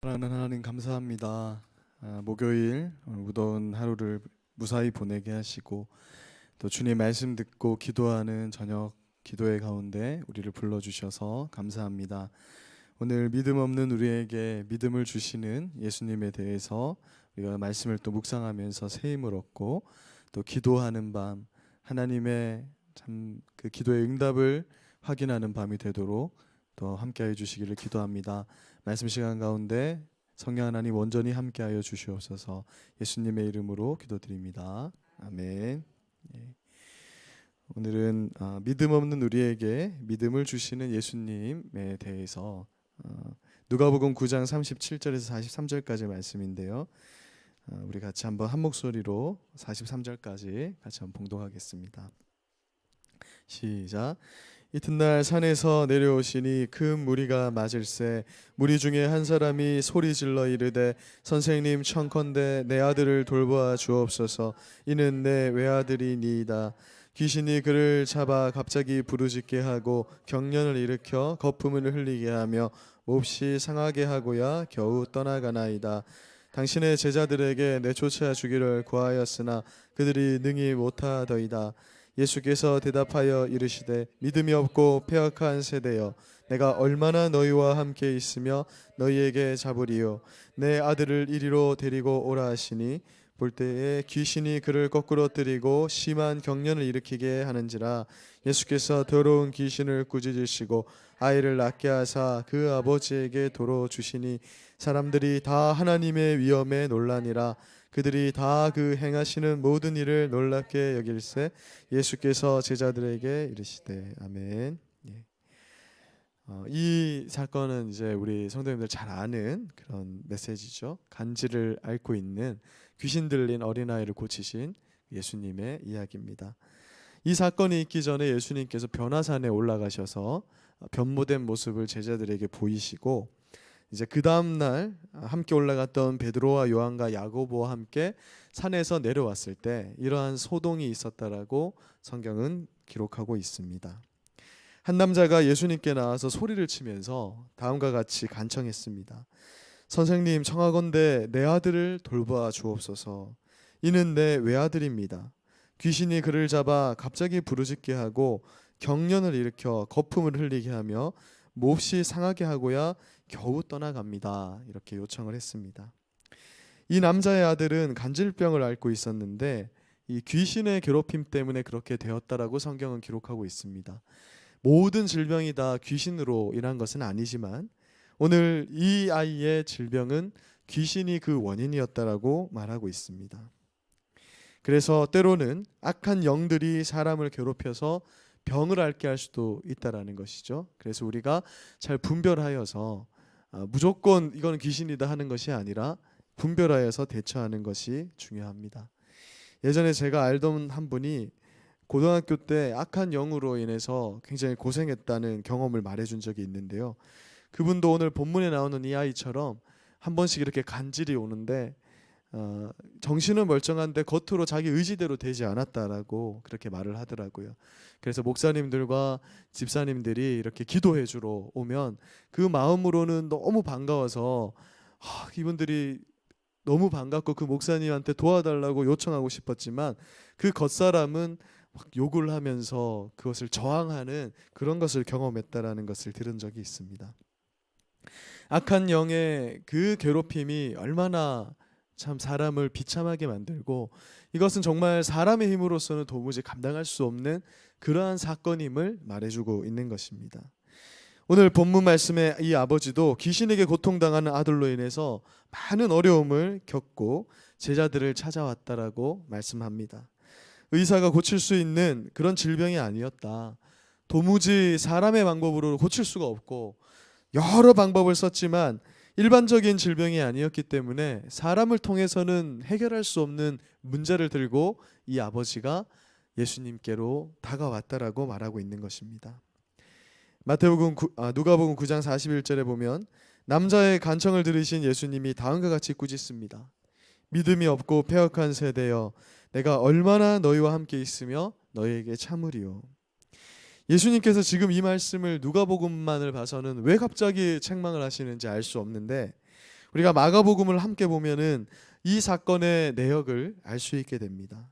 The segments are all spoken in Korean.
사랑하는 하나님 감사합니다. 목요일 오늘 무더운 하루를 무사히 보내게 하시고 또 주님 말씀 듣고 기도하는 저녁 기도회 가운데 우리를 불러주셔서 감사합니다. 오늘 믿음 없는 우리에게 믿음을 주시는 예수님에 대해서 우리가 말씀을 또 묵상하면서 새 힘을 얻고 또 기도하는 밤 하나님의 참 그 기도의 응답을 확인하는 밤이 되도록 또 함께해 주시기를 기도합니다. 말씀 시간 가운데 성령 하나님 온전히 함께하여 주시옵소서. 예수님의 이름으로 기도드립니다. 아멘. 예. 오늘은 믿음 없는 우리에게 믿음을 주시는 예수님에 대해서 누가복음 9장 37절에서 43절까지 말씀인데요. 우리 같이 한번 한 목소리로 43절까지 같이 한번 봉독하겠습니다. 시작. 이튿날 산에서 내려오시니 큰 무리가 맞을새 무리 중에 한 사람이 소리 질러 이르되 선생님 청컨대 내 아들을 돌보아 주옵소서. 이는 내 외아들이니이다. 귀신이 그를 잡아 갑자기 부르짖게 하고 경련을 일으켜 거품을 흘리게 하며 몹시 상하게 하고야 겨우 떠나가나이다. 당신의 제자들에게 내쫓아 주기를 구하였으나 그들이 능히 못하더이다. 예수께서 대답하여 이르시되 믿음이 없고 패역한 세대여, 내가 얼마나 너희와 함께 있으며 너희에게 잡으리요. 내 아들을 이리로 데리고 오라 하시니 볼 때에 귀신이 그를 거꾸로 뜨리고 심한 경련을 일으키게 하는지라. 예수께서 더러운 귀신을 꾸짖으시고 아이를 낫게 하사 그 아버지에게 도로 주시니 사람들이 다 하나님의 위엄에 놀라니라. 그들이 다 그 행하시는 모든 일을 놀랍게 여길새 예수께서 제자들에게 이르시되 아멘. 예. 이 사건은 이제 우리 성도님들 잘 아는 그런 메시지죠. 간지를 앓고 있는 귀신 들린 어린아이를 고치신 예수님의 이야기입니다. 이 사건이 있기 전에 예수님께서 변화산에 올라가셔서 변모된 모습을 제자들에게 보이시고 이제 그 다음 날 함께 올라갔던 베드로와 요한과 야고보와 함께 산에서 내려왔을 때 이러한 소동이 있었다라고 성경은 기록하고 있습니다. 한 남자가 예수님께 나와서 소리를 치면서 다음과 같이 간청했습니다. 선생님 청하건대 내 아들을 돌봐 주옵소서. 이는 내 외아들입니다. 귀신이 그를 잡아 갑자기 부르짖게 하고 경련을 일으켜 거품을 흘리게 하며 몹시 상하게 하고야 겨우 떠나갑니다. 이렇게 요청을 했습니다. 이 남자의 아들은 간질병을 앓고 있었는데 이 귀신의 괴롭힘 때문에 그렇게 되었다라고 성경은 기록하고 있습니다. 모든 질병이 다 귀신으로 인한 것은 아니지만 오늘 이 아이의 질병은 귀신이 그 원인이었다라고 말하고 있습니다. 그래서 때로는 악한 영들이 사람을 괴롭혀서 병을 앓게 할 수도 있다라는 것이죠. 그래서 우리가 잘 분별하여서 무조건 이거는 귀신이다 하는 것이 아니라 분별하여서 대처하는 것이 중요합니다. 예전에 제가 알던 한 분이 고등학교 때 악한 영으로 인해서 굉장히 고생했다는 경험을 말해준 적이 있는데요. 그분도 오늘 본문에 나오는 이 아이처럼 한 번씩 이렇게 간질이 오는데 정신은 멀쩡한데 겉으로 자기 의지대로 되지 않았다라고 그렇게 말을 하더라고요. 그래서 목사님들과 집사님들이 이렇게 기도해 주러 오면 그 마음으로는 너무 반가워서 이분들이 너무 반갑고 그 목사님한테 도와달라고 요청하고 싶었지만 그 겉사람은 막 욕을 하면서 그것을 저항하는 그런 것을 경험했다라는 것을 들은 적이 있습니다. 악한 영의 그 괴롭힘이 얼마나 참 사람을 비참하게 만들고 이것은 정말 사람의 힘으로서는 도무지 감당할 수 없는 그러한 사건임을 말해주고 있는 것입니다. 오늘 본문 말씀에 이 아버지도 귀신에게 고통당하는 아들로 인해서 많은 어려움을 겪고 제자들을 찾아왔다라고 말씀합니다. 의사가 고칠 수 있는 그런 질병이 아니었다. 도무지 사람의 방법으로 고칠 수가 없고 여러 방법을 썼지만 일반적인 질병이 아니었기 때문에 사람을 통해서는 해결할 수 없는 문제를 들고 이 아버지가 예수님께로 다가왔다라고 말하고 있는 것입니다. 누가복음 9장 41절에 보면 남자의 간청을 들으신 예수님이 다음과 같이 꾸짖습니다. 믿음이 없고 패역한 세대여, 내가 얼마나 너희와 함께 있으며 너희에게 참으리요. 예수님께서 지금 이 말씀을 누가복음만을 봐서는 왜 갑자기 책망을 하시는지 알 수 없는데 우리가 마가복음을 함께 보면은 이 사건의 내역을 알 수 있게 됩니다.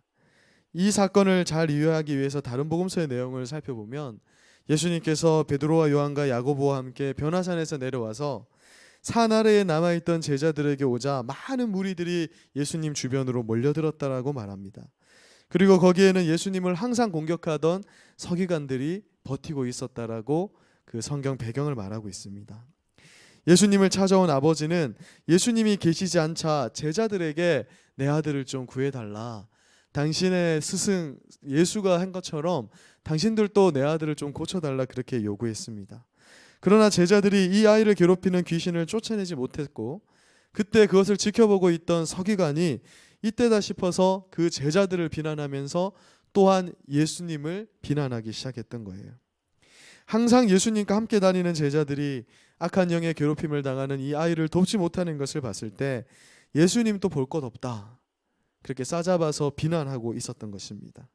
이 사건을 잘 이해하기 위해서 다른 복음서의 내용을 살펴보면 예수님께서 베드로와 요한과 야고보와 함께 변화산에서 내려와서 산 아래에 남아있던 제자들에게 오자 많은 무리들이 예수님 주변으로 몰려들었다라고 말합니다. 그리고 거기에는 예수님을 항상 공격하던 서기관들이 버티고 있었다라고 그 성경 배경을 말하고 있습니다. 예수님을 찾아온 아버지는 예수님이 계시지 않자 제자들에게 내 아들을 좀 구해달라. 당신의 스승 예수가 한 것처럼 당신들도 내 아들을 좀 고쳐달라 그렇게 요구했습니다. 그러나 제자들이 이 아이를 괴롭히는 귀신을 쫓아내지 못했고 그때 그것을 지켜보고 있던 서기관이 이때다 싶어서 그 제자들을 비난하면서 또한 예수님을 비난하기 시작했던 거예요. 항상 예수님과 함께 다니는 제자들이 악한 영의 괴롭힘을 당하는 이 아이를 돕지 못하는 것을 봤을 때 예수님도 볼 것 없다. 그렇게 싸잡아서 비난하고 있었던 것입니다.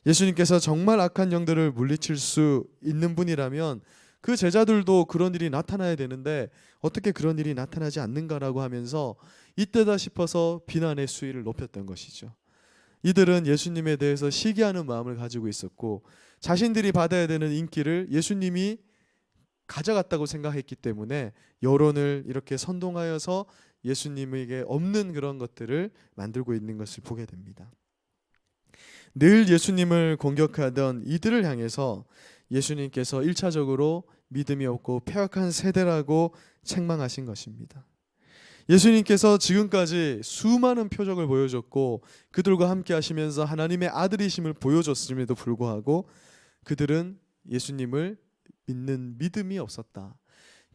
예수님께서 정말 악한 영들을 물리칠 수 있는 분이라면 그 제자들도 그런 일이 나타나야 되는데 어떻게 그런 일이 나타나지 않는가라고 하면서 이때다 싶어서 비난의 수위를 높였던 것이죠. 이들은 예수님에 대해서 시기하는 마음을 가지고 있었고 자신들이 받아야 되는 인기를 예수님이 가져갔다고 생각했기 때문에 여론을 이렇게 선동하여서 예수님에게 없는 그런 것들을 만들고 있는 것을 보게 됩니다. 늘 예수님을 공격하던 이들을 향해서 예수님께서 1차적으로 믿음이 없고 패역한 세대라고 책망하신 것입니다. 예수님께서 지금까지 수많은 표적을 보여줬고 그들과 함께 하시면서 하나님의 아들이심을 보여줬음에도 불구하고 그들은 예수님을 믿는 믿음이 없었다.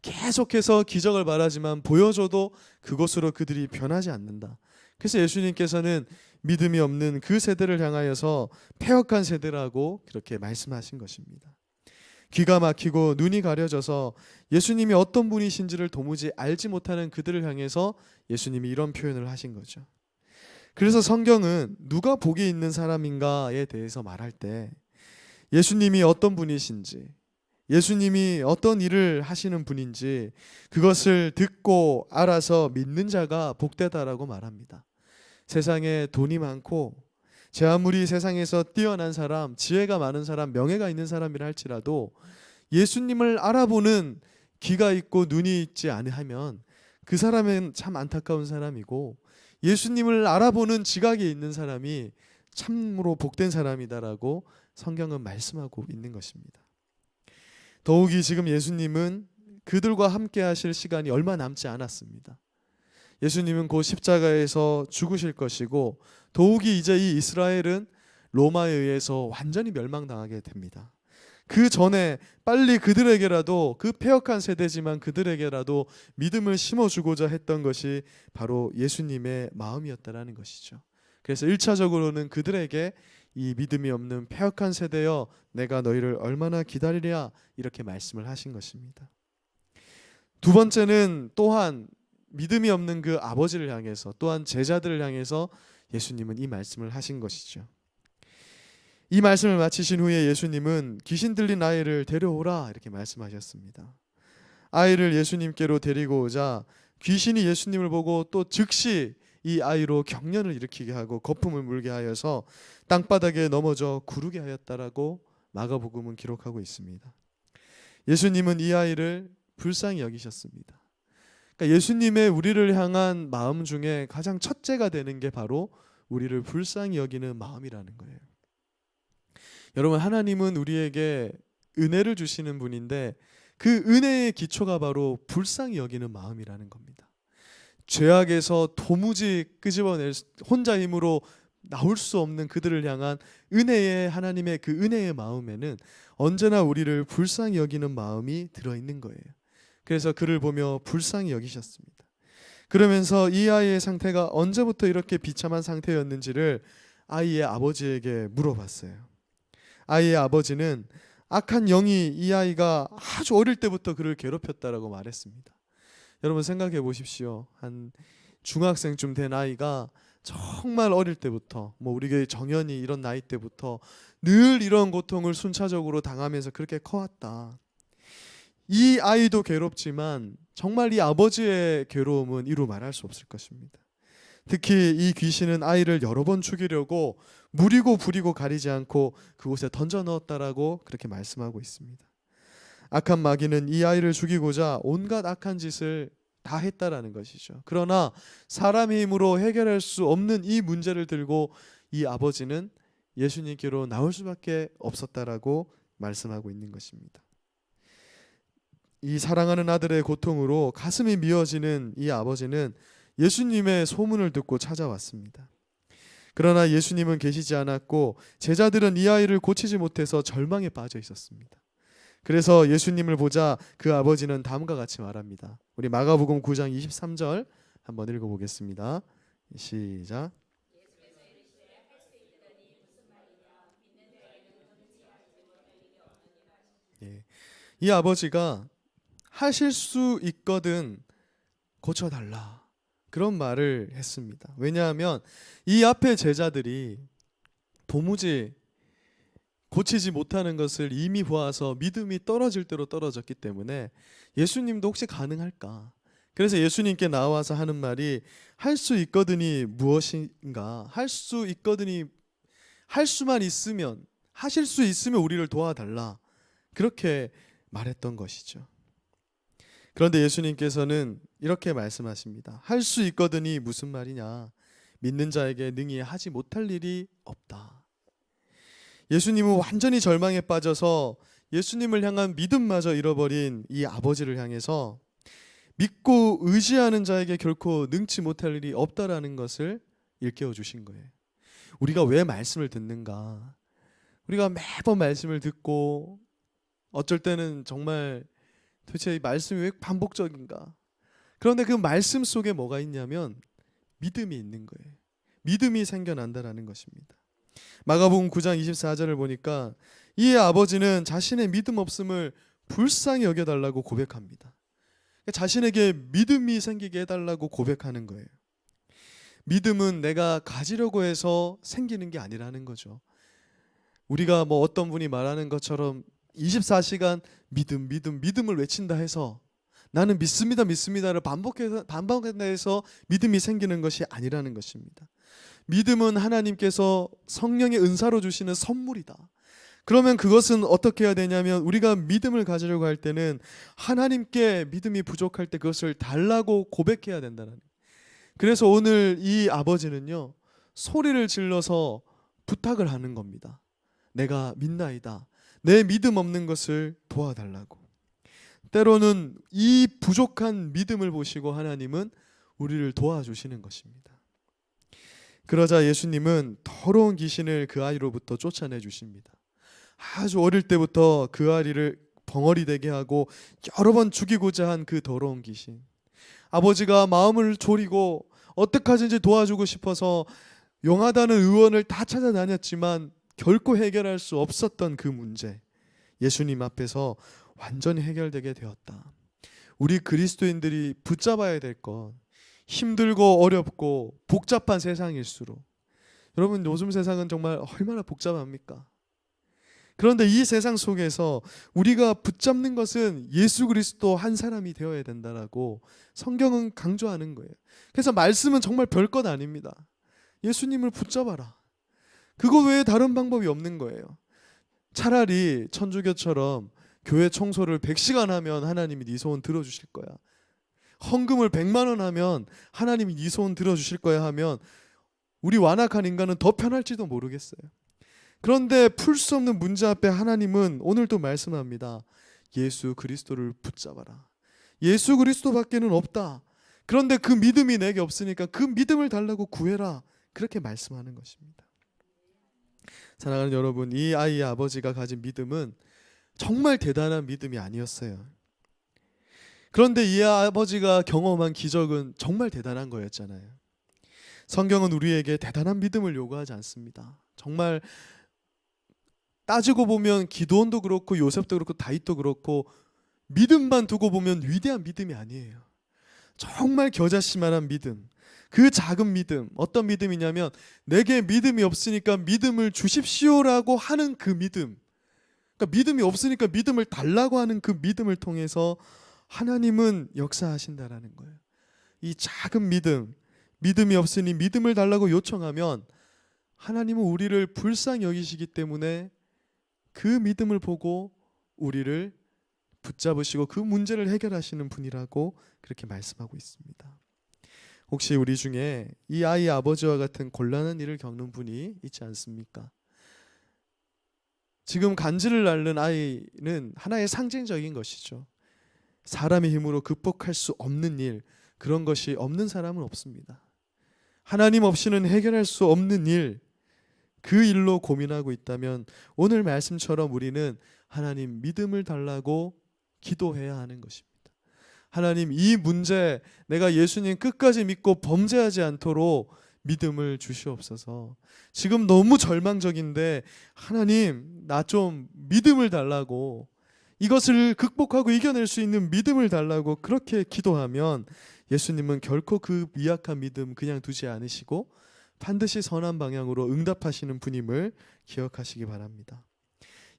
계속해서 기적을 말하지만 보여줘도 그것으로 그들이 변하지 않는다. 그래서 예수님께서는 믿음이 없는 그 세대를 향하여서 패역한 세대라고 그렇게 말씀하신 것입니다. 귀가 막히고 눈이 가려져서 예수님이 어떤 분이신지를 도무지 알지 못하는 그들을 향해서 예수님이 이런 표현을 하신 거죠. 그래서 성경은 누가 복이 있는 사람인가에 대해서 말할 때 예수님이 어떤 분이신지 예수님이 어떤 일을 하시는 분인지 그것을 듣고 알아서 믿는 자가 복되다라고 말합니다. 세상에 돈이 많고 제 아무리 세상에서 뛰어난 사람, 지혜가 많은 사람, 명예가 있는 사람이라 할지라도 예수님을 알아보는 귀가 있고 눈이 있지 않으면 그 사람은 참 안타까운 사람이고 예수님을 알아보는 지각이 있는 사람이 참으로 복된 사람이다라고 성경은 말씀하고 있는 것입니다. 더욱이 지금 예수님은 그들과 함께 하실 시간이 얼마 남지 않았습니다. 예수님은 곧 십자가에서 죽으실 것이고 더욱이 이제 이 이스라엘은 로마에 의해서 완전히 멸망당하게 됩니다. 그 전에 빨리 그들에게라도 그 패역한 세대지만 그들에게라도 믿음을 심어주고자 했던 것이 바로 예수님의 마음이었다라는 것이죠. 그래서 1차적으로는 그들에게 이 믿음이 없는 패역한 세대여 내가 너희를 얼마나 기다리랴 이렇게 말씀을 하신 것입니다. 두 번째는 또한 믿음이 없는 그 아버지를 향해서 또한 제자들을 향해서 예수님은 이 말씀을 하신 것이죠. 이 말씀을 마치신 후에 예수님은 귀신 들린 아이를 데려오라 이렇게 말씀하셨습니다. 아이를 예수님께로 데리고 오자 귀신이 예수님을 보고 또 즉시 이 아이로 경련을 일으키게 하고 거품을 물게 하여서 땅바닥에 넘어져 구르게 하였다라고 마가복음은 기록하고 있습니다. 예수님은 이 아이를 불쌍히 여기셨습니다. 그러니까 예수님의 우리를 향한 마음 중에 가장 첫째가 되는 게 바로 우리를 불쌍히 여기는 마음이라는 거예요. 여러분, 하나님은 우리에게 은혜를 주시는 분인데 그 은혜의 기초가 바로 불쌍히 여기는 마음이라는 겁니다. 죄악에서 도무지 끄집어낼 혼자 힘으로 나올 수 없는 그들을 향한 은혜의 하나님의 그 은혜의 마음에는 언제나 우리를 불쌍히 여기는 마음이 들어있는 거예요. 그래서 그를 보며 불쌍히 여기셨습니다. 그러면서 이 아이의 상태가 언제부터 이렇게 비참한 상태였는지를 아이의 아버지에게 물어봤어요. 아이의 아버지는 악한 영이 이 아이가 아주 어릴 때부터 그를 괴롭혔다라고 말했습니다. 여러분 생각해 보십시오. 한 중학생쯤 된 아이가 정말 어릴 때부터 우리 교회 정연이 이런 나이 때부터 늘 이런 고통을 순차적으로 당하면서 그렇게 커왔다. 이 아이도 괴롭지만 정말 이 아버지의 괴로움은 이루 말할 수 없을 것입니다. 특히 이 귀신은 아이를 여러 번 죽이려고 무리고 부리고 가리지 않고 그곳에 던져 넣었다라고 그렇게 말씀하고 있습니다. 악한 마귀는 이 아이를 죽이고자 온갖 악한 짓을 다 했다라는 것이죠. 그러나 사람의 힘으로 해결할 수 없는 이 문제를 들고 이 아버지는 예수님께로 나올 수밖에 없었다라고 말씀하고 있는 것입니다. 이 사랑하는 아들의 고통으로 가슴이 미어지는 이 아버지는 예수님의 소문을 듣고 찾아왔습니다. 그러나 예수님은 계시지 않았고 제자들은 이 아이를 고치지 못해서 절망에 빠져 있었습니다. 그래서 예수님을 보자 그 아버지는 다음과 같이 말합니다. 우리 마가복음 9장 23절 한번 읽어보겠습니다. 시작. 예. 이 아버지가 하실 수 있거든 고쳐달라, 그런 말을 했습니다. 왜냐하면 이 앞에 제자들이 도무지 고치지 못하는 것을 이미 보아서 믿음이 떨어질 대로 떨어졌기 때문에 예수님도 혹시 가능할까? 그래서 예수님께 나와서 하는 말이 할 수 있거든이 무엇인가? 할 수 있거든이, 할 수만 있으면, 하실 수 있으면 우리를 도와달라, 그렇게 말했던 것이죠. 그런데 예수님께서는 이렇게 말씀하십니다. 할 수 있거든이 무슨 말이냐? 믿는 자에게 능히 하지 못할 일이 없다. 예수님은 완전히 절망에 빠져서 예수님을 향한 믿음마저 잃어버린 이 아버지를 향해서 믿고 의지하는 자에게 결코 능치 못할 일이 없다라는 것을 일깨워 주신 거예요. 우리가 왜 말씀을 듣는가? 우리가 매번 말씀을 듣고 어쩔 때는 정말 도대체 이 말씀이 왜 반복적인가? 그런데 그 말씀 속에 뭐가 있냐면 믿음이 있는 거예요. 믿음이 생겨난다라는 것입니다. 마가복음 9장 24절을 보니까 이 아버지는 자신의 믿음 없음을 불쌍히 여겨달라고 고백합니다. 자신에게 믿음이 생기게 해달라고 고백하는 거예요. 믿음은 내가 가지려고 해서 생기는 게 아니라는 거죠. 우리가 뭐 어떤 분이 말하는 것처럼 24시간 믿음을 외친다 해서 나는 믿습니다를 반복한다 해서 믿음이 생기는 것이 아니라는 것입니다. 믿음은 하나님께서 성령의 은사로 주시는 선물이다. 그러면 그것은 어떻게 해야 되냐면 우리가 믿음을 가지려고 할 때는 하나님께 믿음이 부족할 때 그것을 달라고 고백해야 된다는 거예요. 그래서 오늘 이 아버지는요, 소리를 질러서 부탁을 하는 겁니다. 내가 믿나이다. 내 믿음 없는 것을 도와달라고. 때로는 이 부족한 믿음을 보시고 하나님은 우리를 도와주시는 것입니다. 그러자 예수님은 더러운 귀신을 그 아이로부터 쫓아내 주십니다. 아주 어릴 때부터 그 아이를 벙어리 되게 하고 여러 번 죽이고자 한 그 더러운 귀신. 아버지가 마음을 졸이고 어떡하든지 도와주고 싶어서 용하다는 의원을 다 찾아다녔지만 결코 해결할 수 없었던 그 문제, 예수님 앞에서 완전히 해결되게 되었다. 우리 그리스도인들이 붙잡아야 될 것, 힘들고 어렵고 복잡한 세상일수록, 여러분 요즘 세상은 정말 얼마나 복잡합니까? 그런데 이 세상 속에서 우리가 붙잡는 것은 예수 그리스도 한 사람이 되어야 된다라고 성경은 강조하는 거예요. 그래서 말씀은 정말 별것 아닙니다. 예수님을 붙잡아라. 그거 외에 다른 방법이 없는 거예요. 차라리 천주교처럼 교회 청소를 100시간 하면 하나님이 네 소원 들어주실 거야. 헌금을 100만 원 하면 하나님이 네 소원 들어주실 거야 하면 우리 완악한 인간은 더 편할지도 모르겠어요. 그런데 풀 수 없는 문제 앞에 하나님은 오늘도 말씀합니다. 예수 그리스도를 붙잡아라. 예수 그리스도밖에는 없다. 그런데 그 믿음이 내게 없으니까 그 믿음을 달라고 구해라. 그렇게 말씀하는 것입니다. 사랑하는 여러분, 이 아이의 아버지가 가진 믿음은 정말 대단한 믿음이 아니었어요. 그런데 이 아버지가 경험한 기적은 정말 대단한 거였잖아요. 성경은 우리에게 대단한 믿음을 요구하지 않습니다. 정말 따지고 보면 기드온도 그렇고 요셉도 그렇고 다윗도 그렇고 믿음만 두고 보면 위대한 믿음이 아니에요. 정말 겨자씨만한 믿음, 그 작은 믿음, 어떤 믿음이냐면 내게 믿음이 없으니까 믿음을 주십시오라고 하는 그 믿음, 그러니까 믿음이 없으니까 믿음을 달라고 하는 그 믿음을 통해서 하나님은 역사하신다라는 거예요. 이 작은 믿음이 없으니 믿음을 달라고 요청하면 하나님은 우리를 불쌍히 여기시기 때문에 그 믿음을 보고 우리를 붙잡으시고 그 문제를 해결하시는 분이라고 그렇게 말씀하고 있습니다. 혹시 우리 중에 이 아이의 아버지와 같은 곤란한 일을 겪는 분이 있지 않습니까? 지금 간질을 앓는 아이는 하나의 상징적인 것이죠. 사람의 힘으로 극복할 수 없는 일, 그런 것이 없는 사람은 없습니다. 하나님 없이는 해결할 수 없는 일, 그 일로 고민하고 있다면 오늘 말씀처럼 우리는 하나님 믿음을 달라고 기도해야 하는 것입니다. 하나님, 이 문제 내가 예수님 끝까지 믿고 범죄하지 않도록 믿음을 주시옵소서. 지금 너무 절망적인데 하나님, 나 좀 믿음을 달라고, 이것을 극복하고 이겨낼 수 있는 믿음을 달라고 그렇게 기도하면 예수님은 결코 그 미약한 믿음 그냥 두지 않으시고 반드시 선한 방향으로 응답하시는 분임을 기억하시기 바랍니다.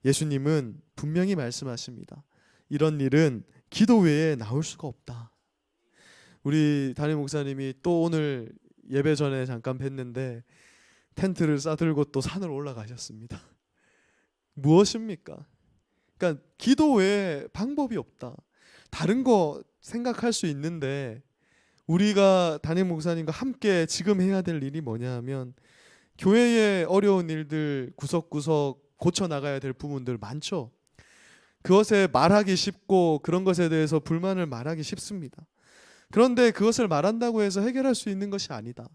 예수님은 분명히 말씀하십니다. 이런 일은 기도 외에 나올 수가 없다. 우리 담임 목사님이 또 오늘 예배 전에 잠깐 뵀는데 텐트를 싸들고 또 산을 올라가셨습니다. 무엇입니까? 그러니까 기도 외에 방법이 없다. 다른 거 생각할 수 있는데 우리가 담임 목사님과 함께 지금 해야 될 일이 뭐냐 하면 교회의 어려운 일들 구석구석 고쳐나가야 될 부분들 많죠. 그것에 말하기 쉽고 그런 것에 대해서 불만을 말하기 쉽습니다. 그런데 그것을 말한다고 해서 해결할 수 있는 것이 아니다.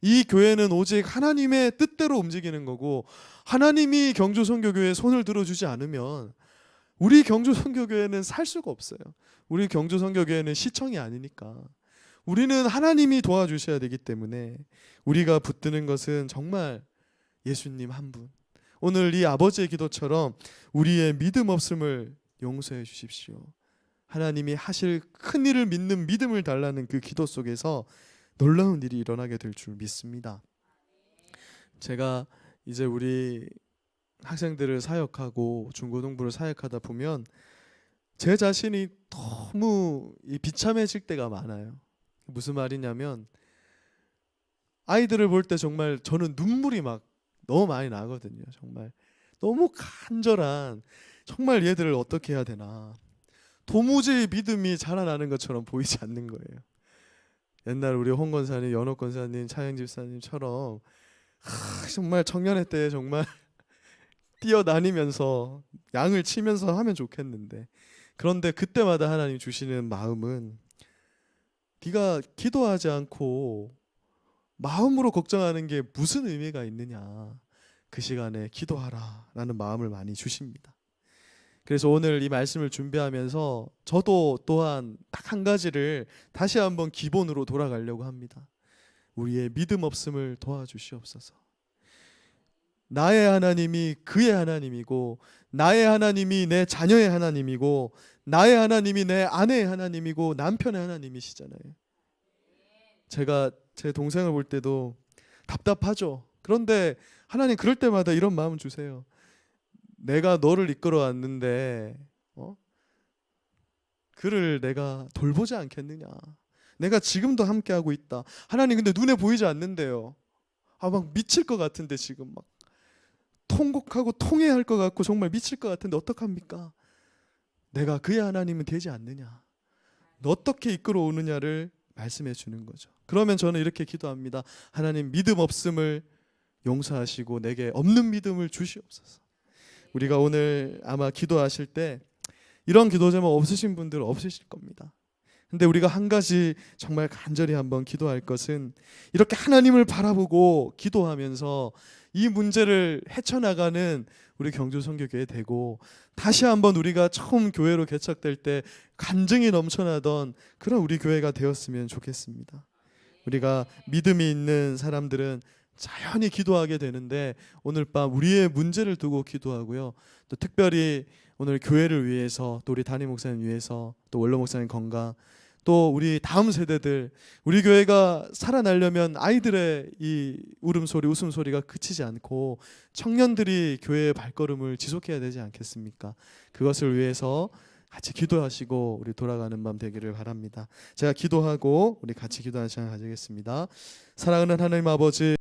이 교회는 오직 하나님의 뜻대로 움직이는 거고 하나님이 경주선교교회에 손을 들어주지 않으면 우리 경주선교교회는 살 수가 없어요. 우리 경주선교교회는 시청이 아니니까. 우리는 하나님이 도와주셔야 되기 때문에 우리가 붙드는 것은 정말 예수님 한 분. 오늘 이 아버지의 기도처럼 우리의 믿음 없음을 용서해 주십시오. 하나님이 하실 큰 일을 믿는 믿음을 달라는 그 기도 속에서 놀라운 일이 일어나게 될 줄 믿습니다. 제가 이제 우리 학생들을 사역하고 중고등부를 사역하다 보면 제 자신이 너무 비참해질 때가 많아요. 무슨 말이냐면 아이들을 볼 때 정말 저는 눈물이 막 너무 많이 나거든요. 정말 너무 간절한, 정말 얘들을 어떻게 해야 되나, 도무지 믿음이 자라나는 것처럼 보이지 않는 거예요. 옛날 우리 홍 권사님, 연옥 권사님, 차영 집사님처럼 정말 청년회 때 정말 뛰어다니면서 양을 치면서 하면 좋겠는데, 그런데 그때마다 하나님 주시는 마음은 네가 기도하지 않고 마음으로 걱정하는 게 무슨 의미가 있느냐, 그 시간에 기도하라 라는 마음을 많이 주십니다. 그래서 오늘 이 말씀을 준비하면서 저도 또한 딱 한 가지를 다시 한번 기본으로 돌아가려고 합니다. 우리의 믿음 없음을 도와주시옵소서. 나의 하나님이 그의 하나님이고, 나의 하나님이 내 자녀의 하나님이고, 나의 하나님이 내 아내의 하나님이고, 남편의 하나님이시잖아요. 제가 제 동생을 볼 때도 답답하죠. 그런데 하나님 그럴 때마다 이런 마음 주세요. 내가 너를 이끌어 왔는데 그를 내가 돌보지 않겠느냐. 내가 지금도 함께하고 있다. 하나님 근데 눈에 보이지 않는데요. 막 미칠 것 같은데 지금 막 통곡하고 통회할 것 같고 정말 미칠 것 같은데 어떡합니까? 내가 그의 하나님은 되지 않느냐. 너 어떻게 이끌어 오느냐를 말씀해 주는 거죠. 그러면 저는 이렇게 기도합니다. 하나님 믿음 없음을 용서하시고 내게 없는 믿음을 주시옵소서. 우리가 오늘 아마 기도하실 때 이런 기도 제목 없으신 분들 없으실 겁니다. 근데 우리가 한 가지 정말 간절히 한번 기도할 것은 이렇게 하나님을 바라보고 기도하면서 이 문제를 헤쳐나가는 우리 경주선교교회 되고, 다시 한번 우리가 처음 교회로 개척될 때 간증이 넘쳐나던 그런 우리 교회가 되었으면 좋겠습니다. 우리가 믿음이 있는 사람들은 자연히 기도하게 되는데 오늘 밤 우리의 문제를 두고 기도하고요. 또 특별히 오늘 교회를 위해서, 또 우리 담임 목사님 위해서, 또 원로 목사님 건강, 또 우리 다음 세대들, 우리 교회가 살아나려면 아이들의 이 울음소리, 웃음소리가 그치지 않고 청년들이 교회의 발걸음을 지속해야 되지 않겠습니까? 그것을 위해서 같이 기도하시고 우리 돌아가는 밤 되기를 바랍니다. 제가 기도하고 우리 같이 기도하는 시간 가지겠습니다. 사랑하는 하나님 아버지,